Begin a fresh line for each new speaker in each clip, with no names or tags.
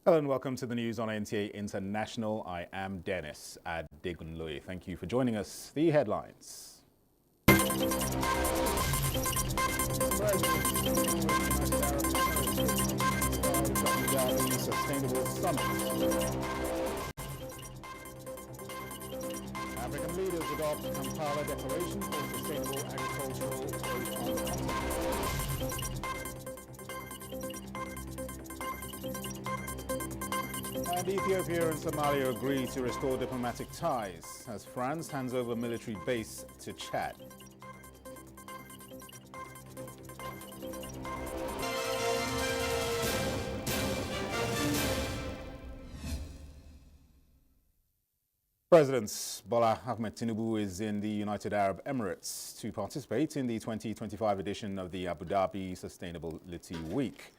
Hello and welcome to the news on NTA International. I am Dennis Adegunloye. Thank you for joining us. The headlines. Sustainable Summit. African leaders adopt Kampala Declaration for Sustainable Agricultural Growth on the continent. And Ethiopia and Somalia agree to restore diplomatic ties as France hands over military base to Chad. President Bola Ahmed Tinubu is in the United Arab Emirates to participate in the 2025 edition of the Abu Dhabi Sustainability Week.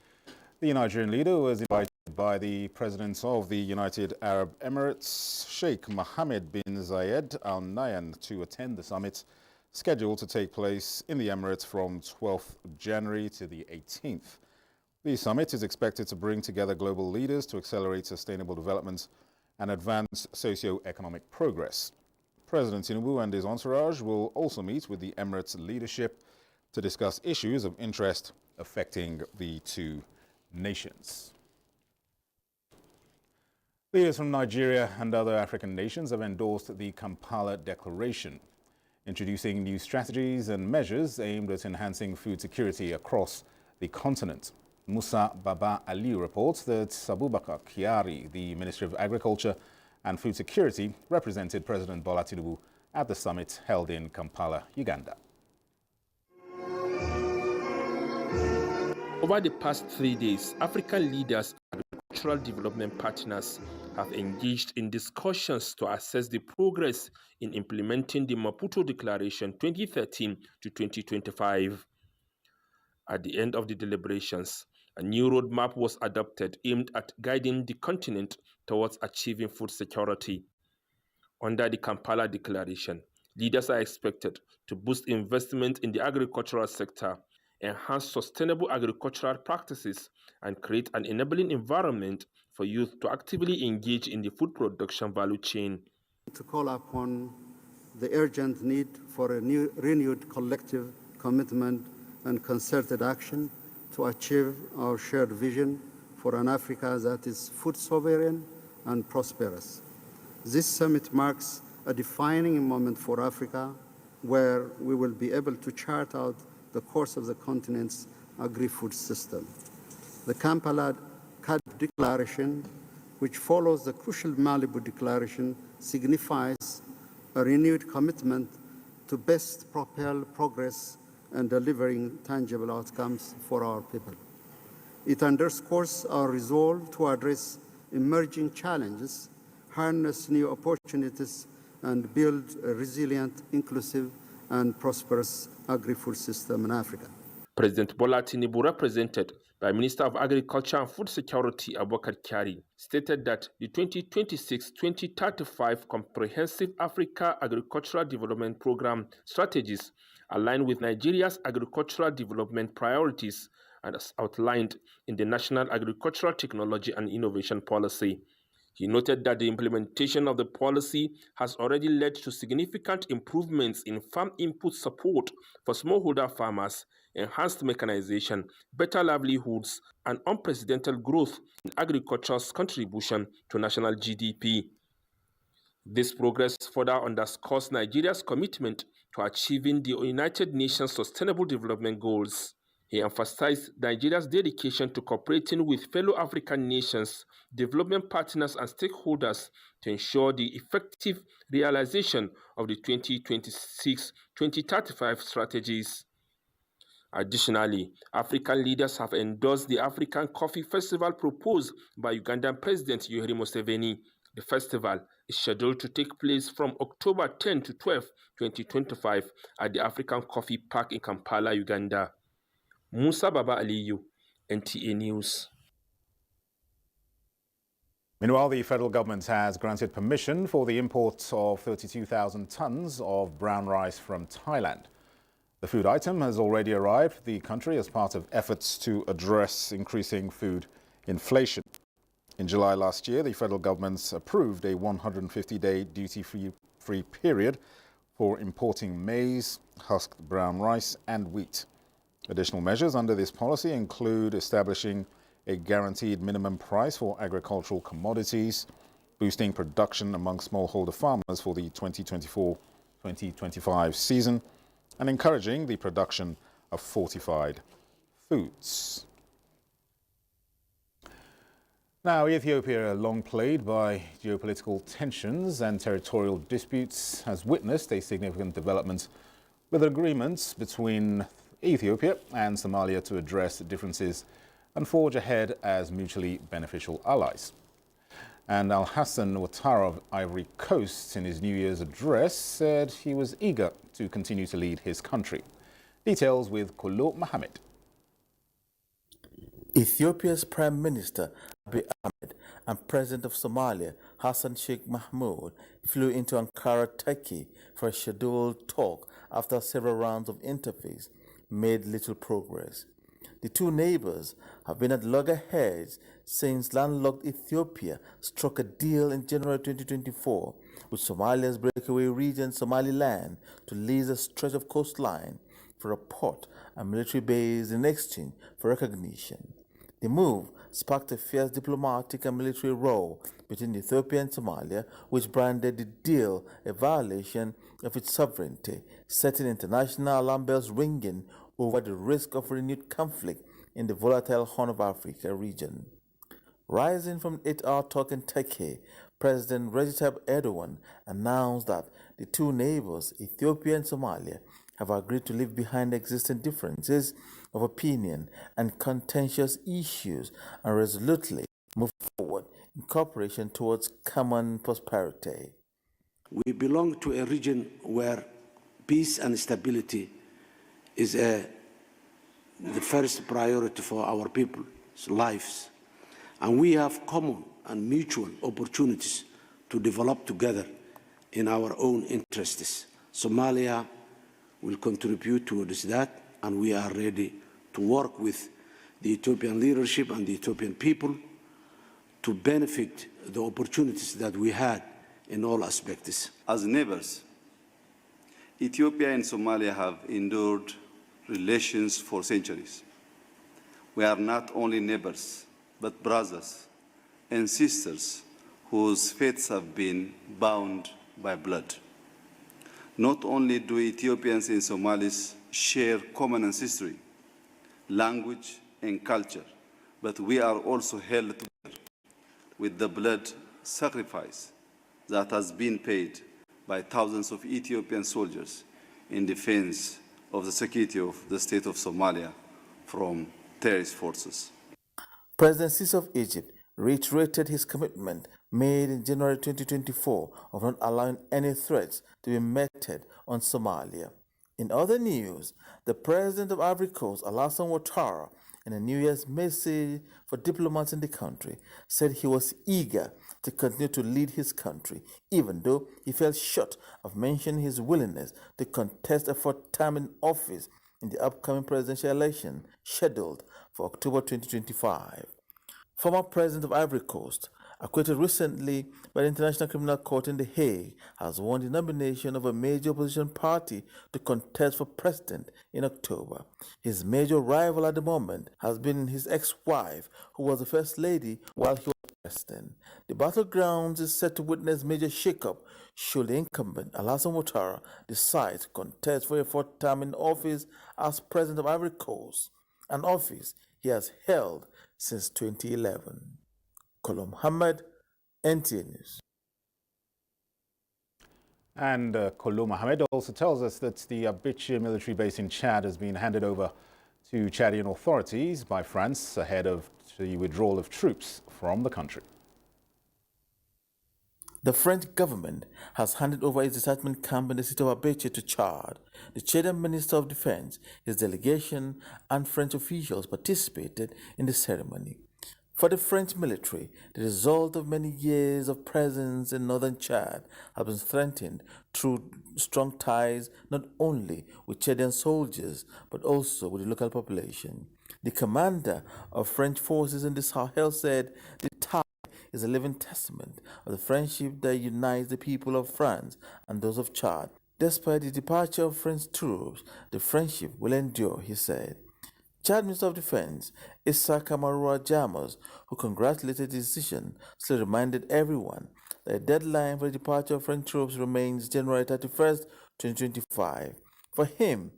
The Nigerian leader was invited by the President of the United Arab Emirates, Sheikh Mohammed bin Zayed Al Nahyan, to attend the summit, scheduled to take place in the Emirates from 12th January to the 18th. The summit is expected to bring together global leaders to accelerate sustainable development and advance socio-economic progress. President Tinubu and his entourage will also meet with the Emirates leadership to discuss issues of interest affecting the two nations. Leaders from Nigeria and other African nations have endorsed the Kampala Declaration, introducing new strategies and measures aimed at enhancing food security across the continent. Musa Baba Ali reports that Abubakar Kyari, the Minister of Agriculture and Food Security, represented President Bola Tinubu at the summit held in Kampala, Uganda.
Over the past 3 days, African leaders and agricultural development partners have engaged in discussions to assess the progress in implementing the Maputo Declaration 2013 to 2025. At the end of the deliberations, a new roadmap was adopted aimed at guiding the continent towards achieving food security. Under the Kampala Declaration, leaders are expected to boost investment in the agricultural sector, enhance sustainable agricultural practices, and create an enabling environment for youth to actively engage in the food production value chain.
To call upon the urgent need for a renewed collective commitment and concerted action to achieve our shared vision for an Africa that is food sovereign and prosperous. This summit marks a defining moment for Africa, where we will be able to chart out the course of the continent's agri-food system. The Kampala Declaration, which follows the crucial Malibu Declaration, signifies a renewed commitment to best propel progress and delivering tangible outcomes for our people. It underscores our resolve to address emerging challenges, harness new opportunities, and build a resilient, inclusive, and prosperous agri-food system in Africa.
President Bola Tinubu, represented by Minister of Agriculture and Food Security Abubakar Kyari, stated that the 2026-2035 Comprehensive Africa Agricultural Development Program strategies align with Nigeria's agricultural development priorities and as outlined in the National Agricultural Technology and Innovation Policy. He noted that the implementation of the policy has already led to significant improvements in farm input support for smallholder farmers, enhanced mechanization, better livelihoods, and unprecedented growth in agriculture's contribution to national GDP. This progress further underscores Nigeria's commitment to achieving the United Nations Sustainable Development Goals. He emphasized Nigeria's dedication to cooperating with fellow African nations, development partners, and stakeholders to ensure the effective realization of the 2026-2035 strategies. Additionally, African leaders have endorsed the African Coffee Festival proposed by Ugandan President Yoweri Museveni. The festival is scheduled to take place from October 10 to 12, 2025 at the African Coffee Park in Kampala, Uganda. Musa Baba Aliyu, NTA News.
Meanwhile, the federal government has granted permission for the import of 32,000 tons of brown rice from Thailand. The food item has already arrived in the country as part of efforts to address increasing food inflation. In July last year, the federal government approved a 150-day duty-free period for importing maize, husked brown rice and wheat. Additional measures under this policy include establishing a guaranteed minimum price for agricultural commodities, boosting production among smallholder farmers for the 2024-2025 season, and encouraging the production of fortified foods. Now, Ethiopia, long plagued by geopolitical tensions and territorial disputes, has witnessed a significant development with agreements between Ethiopia and Somalia to address differences and forge ahead as mutually beneficial allies. And Al-Hassan Ouattara of Ivory Coast, in his New Year's address, said he was eager to continue to lead his country. Details with Kolo Mohammed.
Ethiopia's Prime Minister Abiy Ahmed and President of Somalia Hassan Sheikh Mahmoud flew into Ankara, Turkey for a scheduled talk after several rounds of interface made little progress. The two neighbors have been at loggerheads since landlocked Ethiopia struck a deal in January 2024 with Somalia's breakaway region Somaliland to lease a stretch of coastline for a port and military base in exchange for recognition. The move sparked a fierce diplomatic and military row between Ethiopia and Somalia, which branded the deal a violation of its sovereignty, setting international alarm bells ringing over the risk of renewed conflict in the volatile Horn of Africa region. Rising from an 8-hour talk in Turkey, President Recep Tayyip Erdogan announced that the two neighbors, Ethiopia and Somalia, have agreed to leave behind existing differences of opinion and contentious issues and resolutely move forward in cooperation towards common prosperity.
We belong to a region where peace and stability is the first priority for our people's lives. And we have common and mutual opportunities to develop together in our own interests. Somalia will contribute towards that, and we are ready to work with the Ethiopian leadership and the Ethiopian people to benefit the opportunities that we had in all aspects.
As neighbors, Ethiopia and Somalia have endured relations for centuries. We are not only neighbors, but brothers and sisters whose fates have been bound by blood. Not only do Ethiopians and Somalis share common ancestry, language, and culture, but we are also held together with the blood sacrifice that has been paid by thousands of Ethiopian soldiers in defense of the security of the state of Somalia from terrorist forces.
President Sisi of Egypt reiterated his commitment made in January 2024 of not allowing any threats to be meted on Somalia. In other news, the president of Ivory Coast, Alassane Ouattara, in a New Year's message for diplomats in the country, said he was eager to continue to lead his country, even though he fell short of mentioning his willingness to contest a fourth term in office in the upcoming presidential election scheduled for October 2025. Former president of Ivory Coast, acquitted recently by the International Criminal Court in The Hague, has won the nomination of a major opposition party to contest for president in October. His major rival at the moment has been his ex-wife, who was the first lady while he was president. The battlegrounds is set to witness major shakeup should the incumbent Alassane Ouattara decide to contest for a fourth term in office as president of Ivory Coast, an office he has held since 2011. Kolo Mohammed, NTA News.
And Kolo Mohammed also tells us that the Abuja military base in Chad has been handed over to Chadian authorities by France ahead of the withdrawal of troops from the country.
The French government has handed over its detachment camp in the city of Abuja to Chad. The Chadian Minister of Defense, his delegation, and French officials participated in the ceremony. For the French military, the result of many years of presence in northern Chad has been strengthened through strong ties not only with Chadian soldiers but also with the local population. The commander of French forces in the Sahel said the tie is a living testament of the friendship that unites the people of France and those of Chad. Despite the departure of French troops, the friendship will endure, he said. Chad Minister of Defense Issa Kamarua Jamos, who congratulated the decision, still reminded everyone that the deadline for the departure of French troops remains January 31st, 2025. For him,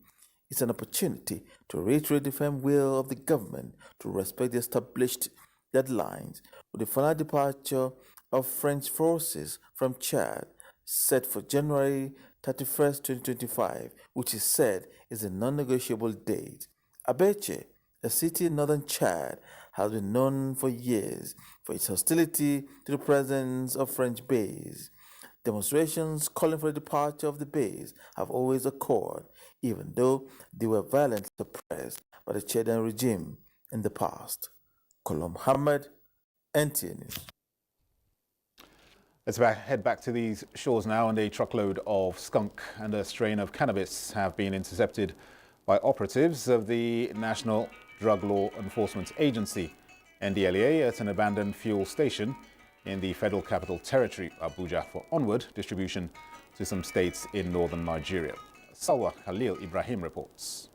it's an opportunity to reiterate the firm will of the government to respect the established deadlines, with the final departure of French forces from Chad set for January 31st, 2025, which is said is a non-negotiable date. Abuja, a city in northern Chad, has been known for years for its hostility to the presence of French base. Demonstrations calling for the departure of the base have always occurred, even though they were violently suppressed by the Chadian regime in the past. Kolom Muhammad, NTA News.
Let's head back to these shores now, and a truckload of skunk and a strain of cannabis have been intercepted by operatives of the National Drug Law Enforcement Agency, NDLEA, at an abandoned fuel station in the Federal Capital Territory, Abuja, for onward distribution to some states in northern Nigeria. Salwa Khalil Ibrahim reports.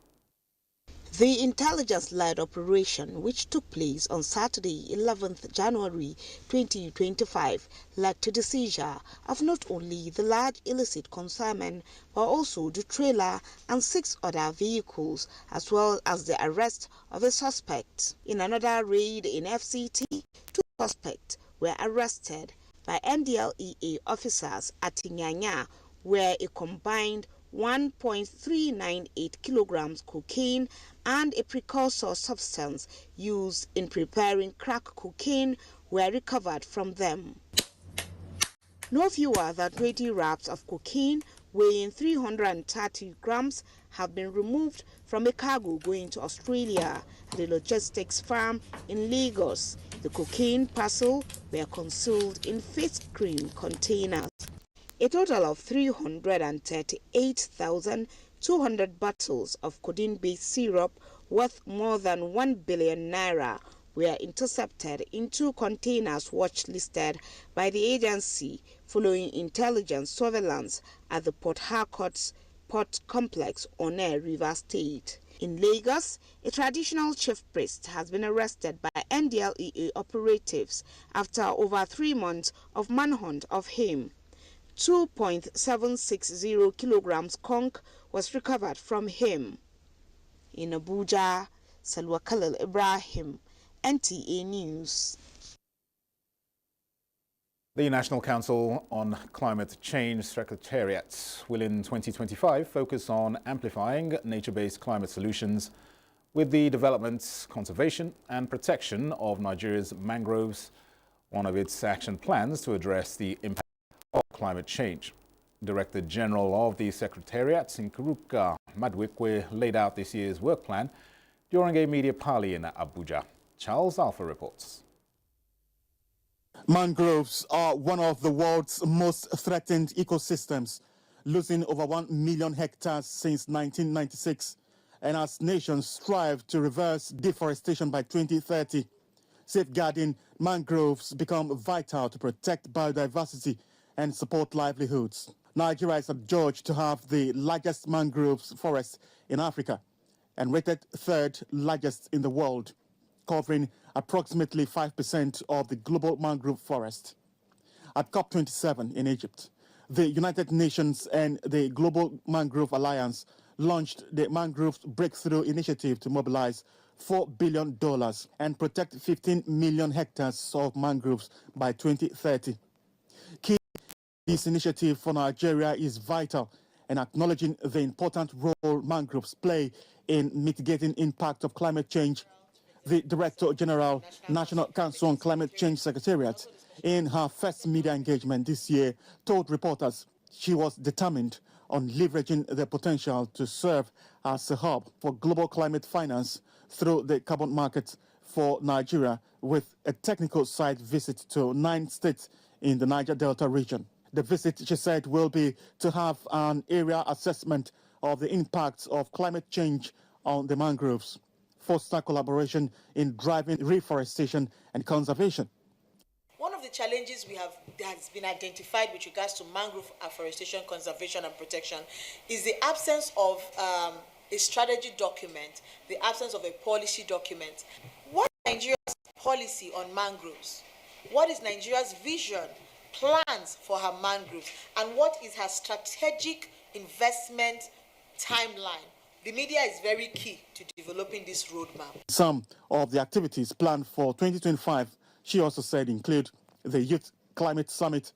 The intelligence-led operation, which took place on Saturday, 11th January 2025, led to the seizure of not only the large illicit consignment, but also the trailer and 6 other vehicles, as well as the arrest of a suspect. In another raid in FCT, 2 suspects were arrested by NDLEA officers at Nyanya, where a combined 1.398 kilograms cocaine and a precursor substance used in preparing crack cocaine were recovered from them. No fewer than 20 wraps of cocaine weighing 330 grams have been removed from a cargo going to Australia at a logistics farm in Lagos. The cocaine parcel were concealed in face cream containers. A total of 338,200 bottles of codeine-based syrup worth more than 1 billion naira were intercepted in 2 containers watch-listed by the agency following intelligence surveillance at the Port Harcourt's port complex on River State. In Lagos, a traditional chief priest has been arrested by NDLEA operatives after over 3 months of manhunt of him. 2.760 kilograms conch was recovered from him. In Abuja, Salwa Khalil Ibrahim, NTA News.
The National Council on Climate Change Secretariat will in 2025 focus on amplifying nature-based climate solutions with the development, conservation and protection of Nigeria's mangroves, one of its action plans to address the impact of climate change. Director General of the Secretariat, Nkuruka Madwikwe, laid out this year's work plan during a media parley in Abuja. Charles Alpha reports.
Mangroves are one of the world's most threatened ecosystems, losing over 1 million hectares since 1996. And as nations strive to reverse deforestation by 2030, safeguarding mangroves become vital to protect biodiversity and support livelihoods. Nigeria is adjudged to have the largest mangroves forest in Africa and rated 3rd largest in the world, covering approximately 5% of the global mangrove forest. At COP27 in Egypt, the United Nations and the Global Mangrove Alliance launched the Mangrove Breakthrough Initiative to mobilize $4 billion and protect 15 million hectares of mangroves by 2030. Key this initiative for Nigeria is vital in acknowledging the important role mangroves play in mitigating impact of climate change. The Director General, National Council on Climate Change Secretariat, in her first media engagement this year, told reporters she was determined on leveraging the potential to serve as a hub for global climate finance through the carbon market for Nigeria, with a technical site visit to 9 states in the Niger Delta region. The visit, she said, will be to have an area assessment of the impacts of climate change on the mangroves, foster collaboration in driving reforestation and conservation.
One of the challenges that has been identified with regards to mangrove afforestation, conservation and protection is the absence of a strategy document, the absence of a policy document. What is Nigeria's policy on mangroves? What is Nigeria's vision, plans for her mangroves, and what is her strategic investment timeline? The media is very key to developing this roadmap.
Some of the activities planned for 2025, she also said, include the Youth Climate Summit,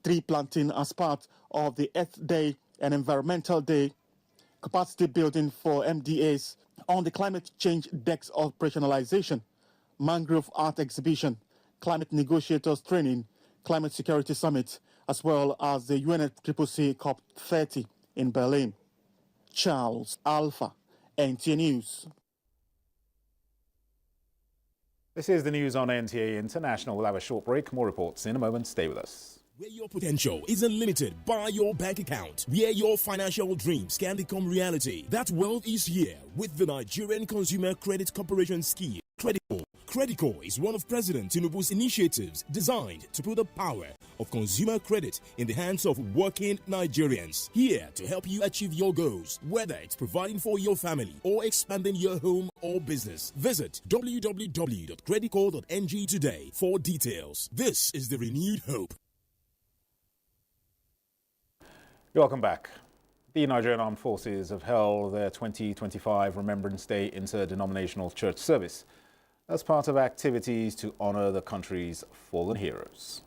tree planting as part of the Earth Day and Environmental Day, capacity building for MDAs on the climate change DEX operationalization, mangrove art exhibition, climate negotiators training, climate security summit, as well as the UNFCCC COP30 in Berlin. Charles Alpha, NTA News.
This is the news on NTA International. We'll have a short break. More reports in a moment. Stay with us.
Where your potential isn't limited by your bank account, where your financial dreams can become reality. That wealth is here with the Nigerian Consumer Credit Corporation scheme, Credico. Credico is one of President Tinubu's initiatives designed to put the power of consumer credit in the hands of working Nigerians. Here to help you achieve your goals, whether it's providing for your family or expanding your home or business. Visit www.credico.ng today for details. This is the renewed hope.
Welcome back. The Nigerian Armed Forces have held their 2025 Remembrance Day interdenominational church service as part of activities to honor the country's fallen heroes.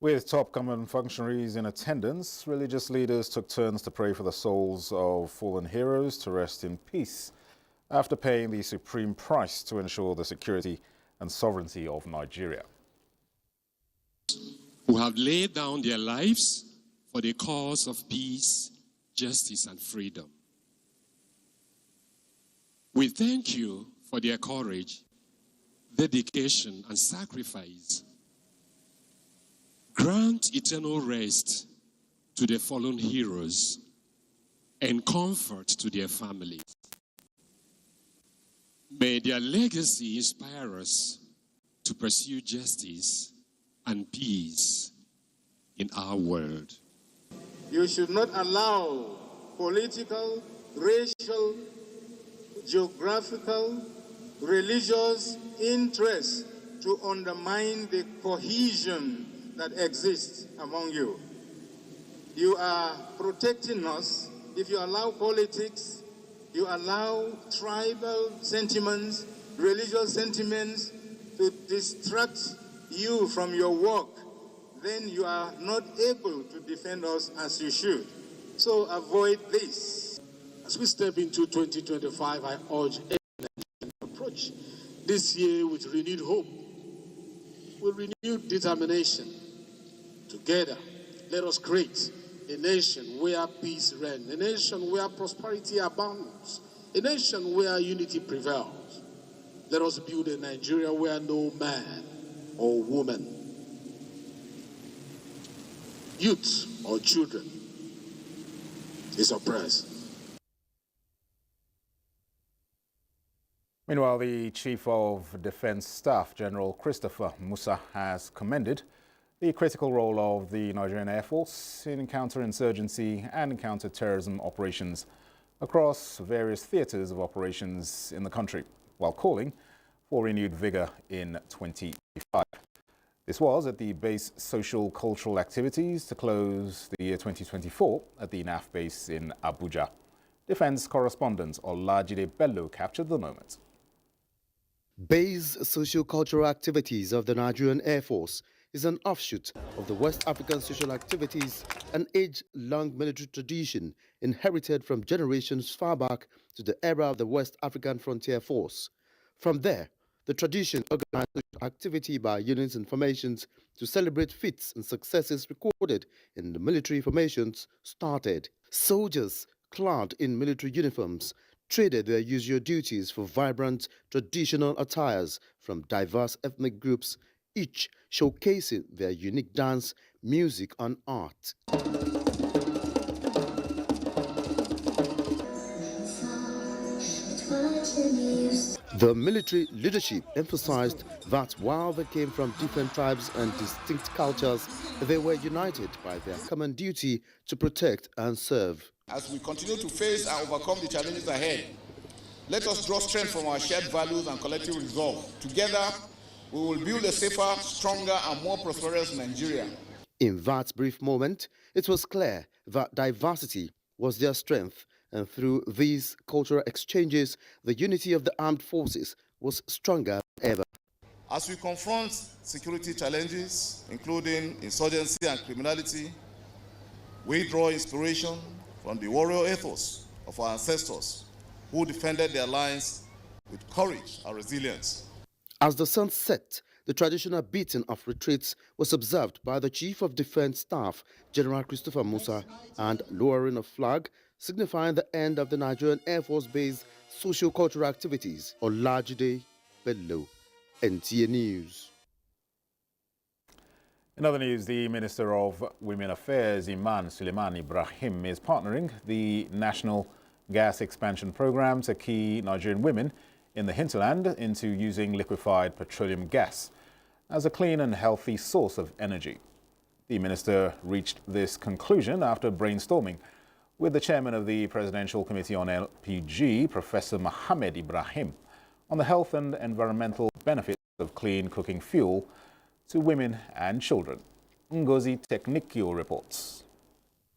With top government functionaries in attendance, religious leaders took turns to pray for the souls of fallen heroes to rest in peace after paying the supreme price to ensure the security and sovereignty of Nigeria.
Who have laid down their lives for the cause of peace, justice, and freedom. We thank you for their courage, dedication, and sacrifice. Grant eternal rest to the fallen heroes and comfort to their families. May their legacy inspire us to pursue justice and peace in our world.
You should not allow political, racial, geographical, religious interests to undermine the cohesion that exists among you. You are protecting us if you allow politics, you allow tribal sentiments, religious sentiments to distract you from your work. Then you are not able to defend us as you should. So avoid this.
As we step into 2025, I urge everyone to approach this year with renewed hope, with renewed determination. Together, let us create a nation where peace reigns, a nation where prosperity abounds, a nation where unity prevails. Let us build a Nigeria where no man or woman, youth or children is oppressed.
Meanwhile, the Chief of Defense Staff, General Christopher Musa, has commended the critical role of the Nigerian Air Force in counterinsurgency and counter-terrorism operations across various theatres of operations in the country, while calling for renewed vigour in 2025. This was at the base social cultural activities to close the year 2024 at the NAF base in Abuja. Defence correspondent Olajide Bello captured the moment.
Base socio-cultural activities of the Nigerian Air Force is an offshoot of the West African social activities, an age-long military tradition inherited from generations far back to the era of the West African Frontier Force. From there, the tradition organized social activity by units and formations to celebrate feats and successes recorded in the military formations started. Soldiers, clad in military uniforms, traded their usual duties for vibrant traditional attires from diverse ethnic groups, each showcasing their unique dance, music, and art. The military leadership emphasized that while they came from different tribes and distinct cultures, they were united by their common duty to protect and serve.
As we continue to face and overcome the challenges ahead, let us draw strength from our shared values and collective resolve. Together, we will build a safer, stronger, and more prosperous Nigeria.
In that brief moment, it was clear that diversity was their strength, and through these cultural exchanges, the unity of the armed forces was stronger than ever.
As we confront security challenges, including insurgency and criminality, we draw inspiration from the warrior ethos of our ancestors who defended their lands with courage and resilience.
As the sun set, the traditional beating of retreats was observed by the Chief of Defense Staff, General Christopher Musa, and lowering of flag, signifying the end of the Nigerian Air Force-based socio-cultural activities on Olajide Bello, NTA News.
In other news, the Minister of Women Affairs, Iman Suleiman Ibrahim, is partnering the National Gas Expansion Program to key Nigerian women in the hinterland into using liquefied petroleum gas as a clean and healthy source of energy. The minister reached this conclusion after brainstorming with the chairman of the Presidential Committee on LPG, Professor Mohammed Ibrahim, on the health and environmental benefits of clean cooking fuel to women and children. Ngozi Teknikio reports.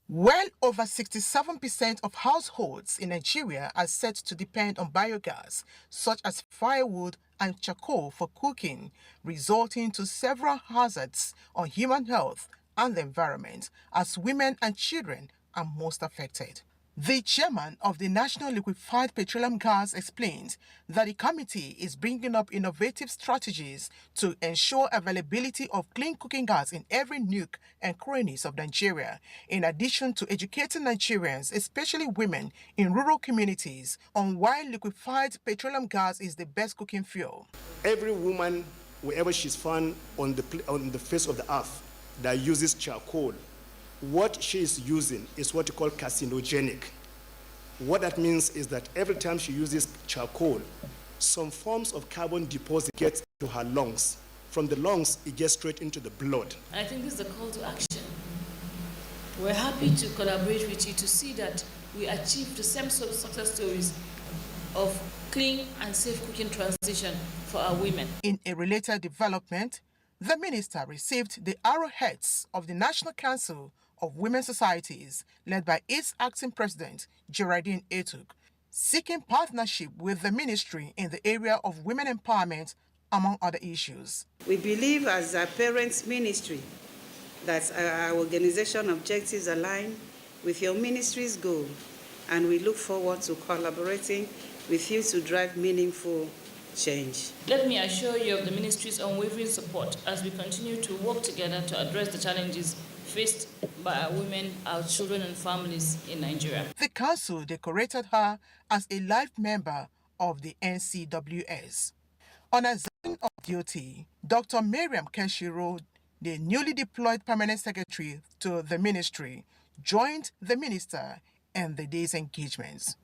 Well over 67% of households in Nigeria are said to depend on biogas, such as firewood and charcoal for cooking, resulting to several hazards on human health and the environment, as women and children are most affected. The chairman of the National Liquefied Petroleum Gas explained that the committee is bringing up innovative strategies to ensure availability of clean cooking gas in every nook and crannies of Nigeria, in addition to educating Nigerians, especially women in rural communities, on why liquefied petroleum gas is the best cooking fuel.
Every woman, wherever she's found on the face of the earth, that uses charcoal, what she is using is what you call carcinogenic. What that means is that every time she uses charcoal, some forms of carbon deposit gets to her lungs. From the lungs, it gets straight into the blood.
I think this is the call to action. We're happy to collaborate with you to see that we achieve the same sort of success stories of clean and safe cooking transition for our women.
In a related development, the minister received the arrowheads of the National Council of Women Societies, led by its acting president, Geraldine Etuk, seeking partnership with the ministry in the area of women empowerment, among other issues.
We believe as a parents' ministry that our organization objectives align with your ministry's goal, and we look forward to collaborating with you to drive meaningful change.
Let me assure you of the ministry's unwavering support as we continue to work together to address the challenges faced by our women, our children and families in Nigeria.
The council decorated her as a life member of the NCWS. On assigning of duty, Dr. Miriam Kenshiro, the newly deployed permanent secretary to the ministry, joined the minister in the day's engagements.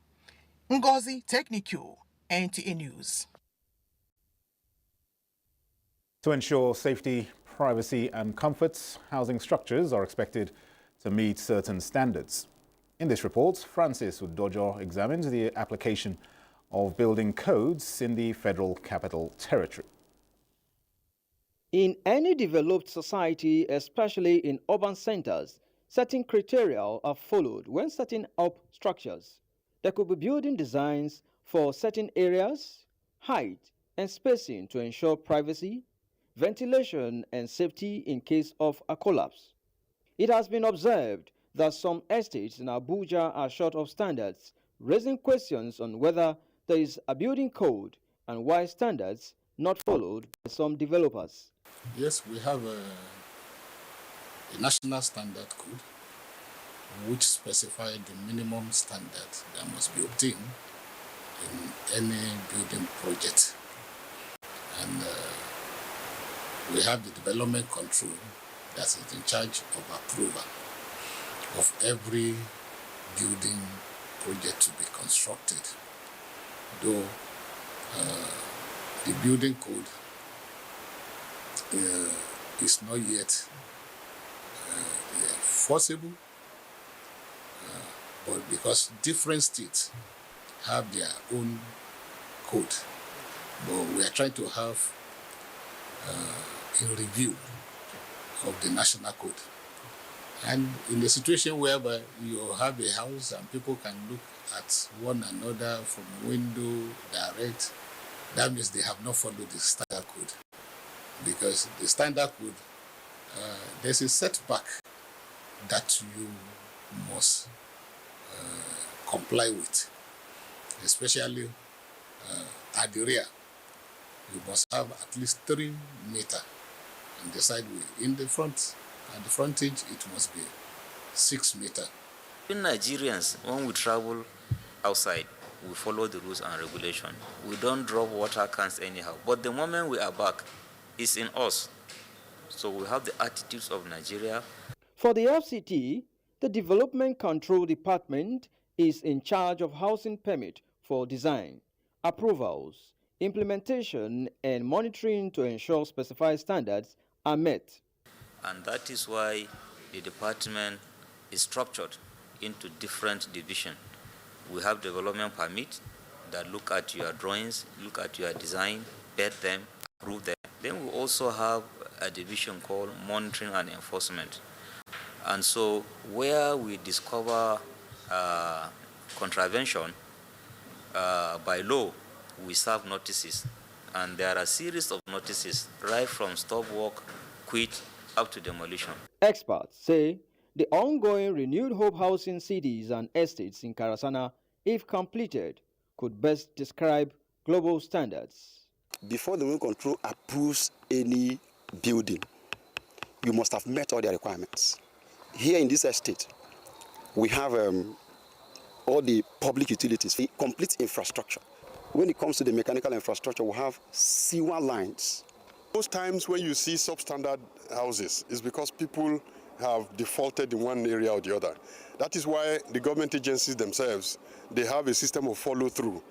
Ngozi Teknikio, NTA News.
To ensure safety, privacy and comfort, housing structures are expected to meet certain standards. In this report, Francis Udojo examines the application of building codes in the Federal Capital Territory.
In any developed society, especially in urban centers, certain criteria are followed when setting up structures. There could be building designs for certain areas, height, and spacing to ensure privacy, ventilation, and safety in case of a collapse. It has been observed that some estates in Abuja are short of standards, raising questions on whether there is a building code and why standards not followed by some developers.
Yes, we have a national standard code which specifies the minimum standard that must be obtained in any building project. And we have the development control that is in charge of approval of every building project to be constructed. Though the building code is not yet forcible, but because different states have their own code, but we are trying to have a review of the national code. And in a situation whereby you have a house and people can look at one another from window direct, that means they have not followed the standard code. Because the standard code, there's a setback that you must comply with, especially at the rear. You must have at least 3 meters on the sideway. In the front, at the frontage, it must be 6 meters.
In Nigerians, when we travel outside, we follow the rules and regulations. We don't drop water cans anyhow. But the moment we are back, it's in us. So we have the attitudes of Nigeria.
For the FCT, the Development Control Department is in charge of housing permit for design, approvals, implementation, and monitoring to ensure specified standards are met.
And that is why the department is structured into different divisions. We have development permit that look at your drawings, look at your design, vet them, approve them. Then we also have a division called monitoring and enforcement. And so where we discover contravention by law, we serve notices. And there are a series of notices right from stop work, quit, up to demolition.
Experts say the ongoing Renewed Hope housing cities and estates in Karasana, if completed, could best describe global standards.
Before the Development Control approves any building, you must have met all the requirements. Here in this estate, we have all the public utilities, the complete infrastructure. When it comes to the mechanical infrastructure, we have sewer lines.
Most times when you see substandard houses, it's because people have defaulted in one area or the other. That is why the government agencies themselves, they have a system of follow-through.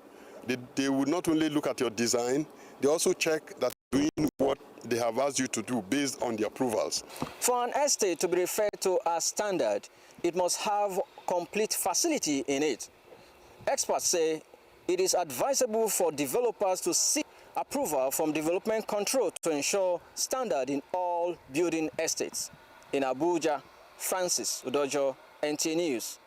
They would not only look at your design, they also check that you're doing what they have asked you to do based on the approvals.
For an estate to be referred to as standard, it must have complete facility in it. Experts say it is advisable for developers to seek approval from development control to ensure standard in all building estates. In Abuja, Francis Udojo, NTA News.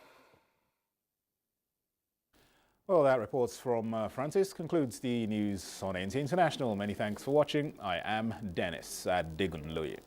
Well, that reports from Francis concludes the news on NTA International. Many thanks for watching. I am Dennis Adigunloye.